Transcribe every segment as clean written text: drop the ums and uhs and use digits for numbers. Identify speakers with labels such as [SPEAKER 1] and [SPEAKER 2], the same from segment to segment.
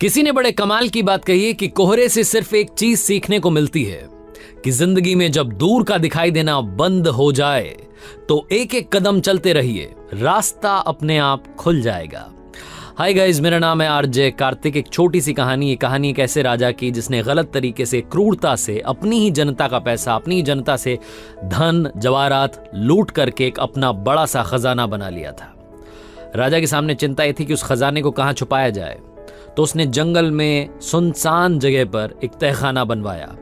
[SPEAKER 1] किसी ने बड़े कमाल की बात कही है कि कोहरे से सिर्फ एक चीज सीखने को मिलती है कि जिंदगी में जब दूर का दिखाई देना बंद हो जाए तो एक एक कदम चलते रहिए, रास्ता अपने आप खुल जाएगा। हाय गाइस, मेरा नाम है आरजे कार्तिक। एक छोटी सी कहानी, ये कहानी एक ऐसे राजा की जिसने गलत तरीके से, क्रूरता से अपनी ही जनता का पैसा, अपनी ही जनता से धन जवाहरात लूट करके एक अपना बड़ा सा खजाना बना लिया था। राजा के सामने चिंता ये थी कि उस खजाने को कहां छुपाया जाए, तो उसने जंगल में सुनसान जगह पर एक तहखाना बनवाया।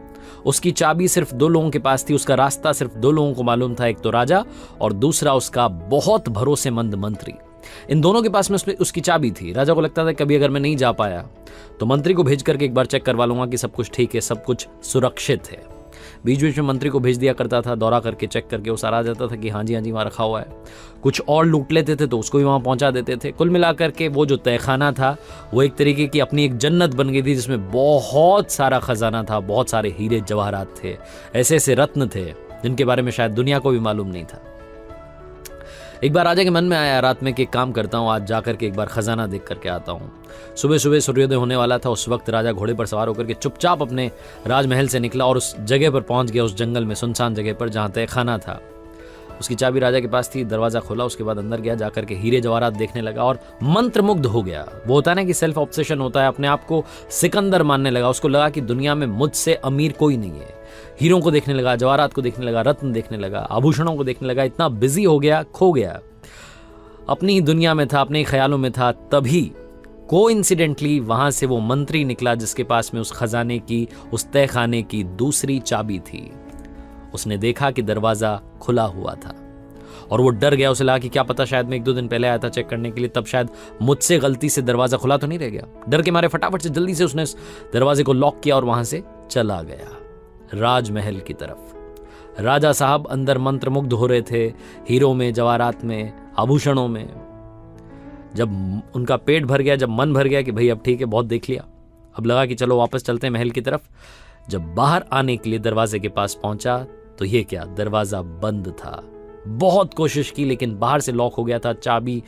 [SPEAKER 1] उसकी चाबी सिर्फ दो लोगों के पास थी, उसका रास्ता सिर्फ दो लोगों को मालूम था, एक तो राजा और दूसरा उसका बहुत भरोसेमंद मंत्री। इन दोनों के पास में उसकी चाबी थी। राजा को लगता था कभी अगर मैं नहीं जा पाया तो मंत्री को भेज करके एक बार चेक करवा लूंगा कि सब कुछ ठीक है, सब कुछ सुरक्षित है। बीच बीच में मंत्री को भेज दिया करता था, दौरा करके चेक करके वो सारा आ जाता था कि हाँ जी वहाँ रखा हुआ है। कुछ और लूट लेते थे तो उसको भी वहाँ पहुँचा देते थे। कुल मिलाकर के वो जो तहखाना था वो एक तरीके की अपनी एक जन्नत बन गई थी, जिसमें बहुत सारा खजाना था, बहुत सारे हीरे जवाहरात थे, ऐसे ऐसे रत्न थे जिनके बारे में शायद दुनिया को भी मालूम नहीं था। एक बार राजा के मन में आया रात में कि एक काम करता हूँ, आज जाकर के एक बार खजाना देख करके आता हूँ। सुबह सुबह सूर्योदय होने वाला था। उस वक्त राजा घोड़े पर सवार होकर के चुपचाप अपने राजमहल से निकला और उस जगह पर पहुंच गया, उस जंगल में सुनसान जगह पर जहाँ तहखाना था। उसकी चाबी राजा के पास थी। दरवाजा खोला, उसके बाद अंदर गया, जाकर के हीरे जवाहरात देखने लगा और मंत्रमुग्ध हो गया। वो होता है ना कि सेल्फ ऑब्सेशन होता है, अपने आप को सिकंदर मानने लगा। उसको लगा कि दुनिया में मुझसे अमीर कोई नहीं है। हीरों को देखने लगा, जवाहरात को देखने लगा, रत्न देखने लगा, आभूषणों को देखने लगा। इतना बिजी हो गया, खो गया, अपनी ही दुनिया में था, अपने ही ख्यालों में था। तभी कोइंसिडेंटली वहां से वो मंत्री निकला जिसके पास में उस खजाने की, उस तहखाने की दूसरी चाबी थी। उसने देखा कि दरवाजा खुला हुआ था और वो डर गया। उसे लगा कि क्या पता शायद मैं एक दो दिन पहले आया था चेक करने के लिए, तब शायद मुझसे गलती से दरवाजा खुला तो नहीं रह गया। डर के मारे फटाफट से जल्दी से उसने उस दरवाजे को लॉक किया और वहां से चला गया राजमहल की तरफ। राजा साहब अंदर मंत्रमुग्ध हो रहे थे, हीरों में, जवाहरात में, आभूषणों में। जब उनका पेट भर गया, जब मन भर गया कि भाई अब ठीक है, बहुत देख लिया, अब लगा कि चलो वापस चलते हैं महल की तरफ। जब बाहर आने के लिए दरवाजे के पास पहुंचा तो ये क्या, दरवाजा बंद था। बहुत कोशिश की लेकिन बाहर से लॉक हो गया था। चाबी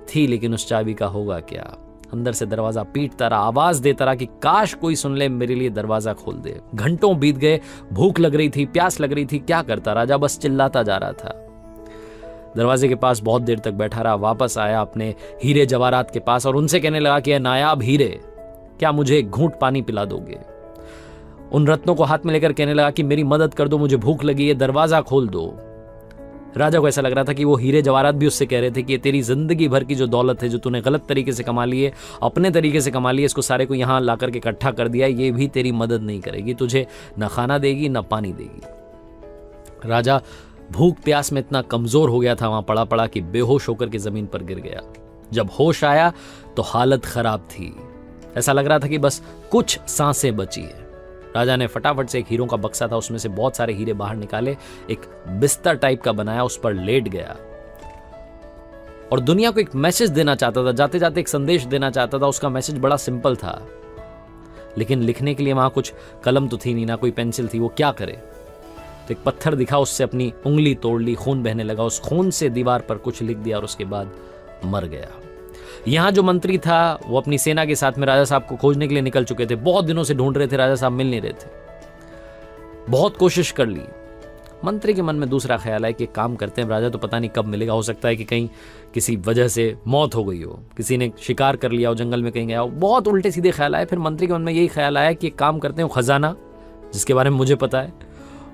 [SPEAKER 1] थी लेकिन उस चाबी का होगा क्या। अंदर से दरवाजा पीटता रहा, आवाज देता रहा कि काश कोई सुन ले, मेरे लिए दरवाजा खोल दे। घंटों बीत गए, भूख लग रही थी, प्यास लग रही थी, क्या करता राजा बस चिल्लाता जा रहा था। दरवाजे के पास बहुत देर तक बैठा रहा, वापस आया अपने हीरे जवाहरात के पास और उनसे कहने लगा कि नायाब हीरे, क्या मुझे एक घूंट पानी पिला दोगे। उन रत्नों को हाथ में लेकर कहने लगा कि मेरी मदद कर दो, मुझे भूख लगी है, दरवाजा खोल दो। राजा को ऐसा लग रहा था कि वो हीरे जवाहरात भी उससे कह रहे थे कि ये तेरी जिंदगी भर की जो दौलत है, जो तूने गलत तरीके से कमा ली है, अपने तरीके से कमा ली है, इसको सारे को यहाँ ला करके इकट्ठा कर दिया, ये भी तेरी मदद नहीं करेगी, तुझे न खाना देगी न पानी देगी। राजा भूख प्यास में इतना कमजोर हो गया था वहां पड़ा पड़ा कि बेहोश होकर के जमीन पर गिर गया। जब होश आया तो हालत खराब थी, ऐसा लग रहा था कि बस कुछ सांसें बची है। राजा ने फटाफट से एक हीरों का बक्सा था, उसमें से बहुत सारे हीरे बाहर निकाले, एक बिस्तर टाइप का बनाया, उस पर लेट गया और दुनिया को एक मैसेज देना चाहता था। जाते जाते एक संदेश देना चाहता था। उसका मैसेज बड़ा सिंपल था लेकिन लिखने के लिए वहां कुछ कलम तो थी नहीं, ना कोई पेंसिल थी। वो क्या करे, तो एक पत्थर दिखा, उससे अपनी उंगली तोड़ ली, खून बहने लगा। उस खून से दीवार पर कुछ लिख दिया और उसके बाद मर गया। यहां जो मंत्री था वो अपनी सेना के साथ में राजा साहब को खोजने के लिए निकल चुके थे। बहुत दिनों से ढूंढ रहे थे, राजा साहब मिल नहीं रहे थे, बहुत कोशिश कर ली। मंत्री के मन में दूसरा ख्याल है कि काम करते हैं, राजा तो पता नहीं कब मिलेगा, हो सकता है कि कहीं किसी वजह से मौत हो गई हो, किसी ने शिकार कर लिया हो, जंगल में कहीं गया हो। बहुत उल्टे सीधे ख्याल आए। फिर मंत्री के मन में यही ख्याल आया कि एक काम करते हैं, खजाना जिसके बारे में मुझे पता है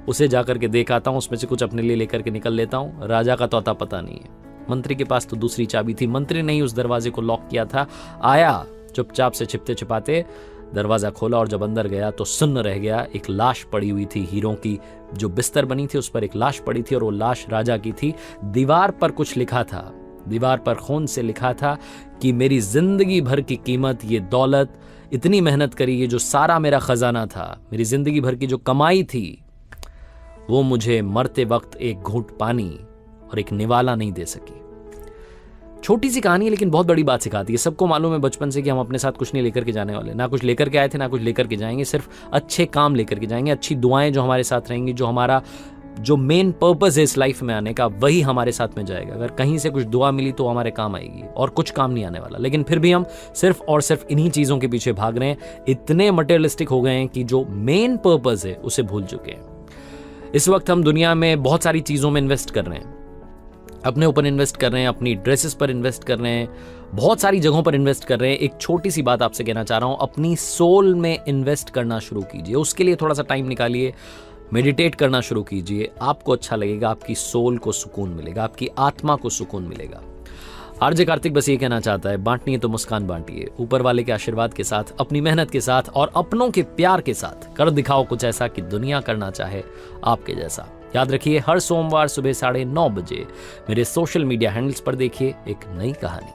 [SPEAKER 1] उसे जाकर के देख आता हूं, उसमें से कुछ अपने लिए लेकर के निकल लेता हूं। राजा का तो अता पता नहीं है। मंत्री के पास तो दूसरी चाबी थी। मंत्री ने ही उस दरवाजे को लॉक किया था। आया चुपचाप से, छिपते छिपाते दरवाजा खोला और जब अंदर गया तो सुन्न रह गया। एक लाश पड़ी हुई थी, हीरों की जो बिस्तर बनी थी उस पर एक लाश पड़ी थी और वो लाश राजा की थी। दीवार पर कुछ लिखा था, दीवार पर खून से लिखा था कि मेरी जिंदगी भर की कीमत, ये दौलत, इतनी मेहनत करी, ये जो सारा मेरा खजाना था, मेरी जिंदगी भर की जो कमाई थी, वो मुझे मरते वक्त एक घूंट पानी और एक निवाला नहीं दे सकी। छोटी सी कहानी है लेकिन बहुत बड़ी बात सिखाती है। सबको मालूम है बचपन से कि हम अपने साथ कुछ नहीं लेकर के जाने वाले, ना कुछ लेकर के आए थे, ना कुछ लेकर के जाएंगे। सिर्फ अच्छे काम लेकर के जाएंगे, अच्छी दुआएं जो हमारे साथ रहेंगी, जो हमारा जो मेन पर्पस है इस लाइफ में आने का वही हमारे साथ में जाएगा। अगर कहीं से कुछ दुआ मिली तो हमारे काम आएगी और कुछ काम नहीं आने वाला। लेकिन फिर भी हम सिर्फ और सिर्फ इन्हीं चीजों के पीछे भाग रहे हैं, इतने मटेरियलिस्टिक हो गए हैं कि जो मेन पर्पस है उसे भूल चुके हैं। इस वक्त हम दुनिया में बहुत सारी चीजों में इन्वेस्ट कर रहे हैं, अपने ऊपर इन्वेस्ट कर रहे हैं, अपनी ड्रेसेस पर इन्वेस्ट कर रहे हैं, बहुत सारी जगहों पर इन्वेस्ट कर रहे हैं। एक छोटी सी बात आपसे कहना चाह रहा हूं, अपनी सोल में इन्वेस्ट करना शुरू कीजिए। उसके लिए थोड़ा सा टाइम निकालिए, मेडिटेट करना शुरू कीजिए। आपको अच्छा लगेगा, आपकी सोल को सुकून मिलेगा, आपकी आत्मा को सुकून मिलेगा। आरजे कार्तिक बस ये कहना चाहता है, बांटनी है तो मुस्कान बांटिए, ऊपर वाले के आशीर्वाद के साथ, अपनी मेहनत के साथ और अपनों के प्यार के साथ कर दिखाओ कुछ ऐसा कि दुनिया करना चाहे आपके जैसा। याद रखिए, हर सोमवार सुबह 9:30 बजे मेरे सोशल मीडिया हैंडल्स पर देखिए एक नई कहानी।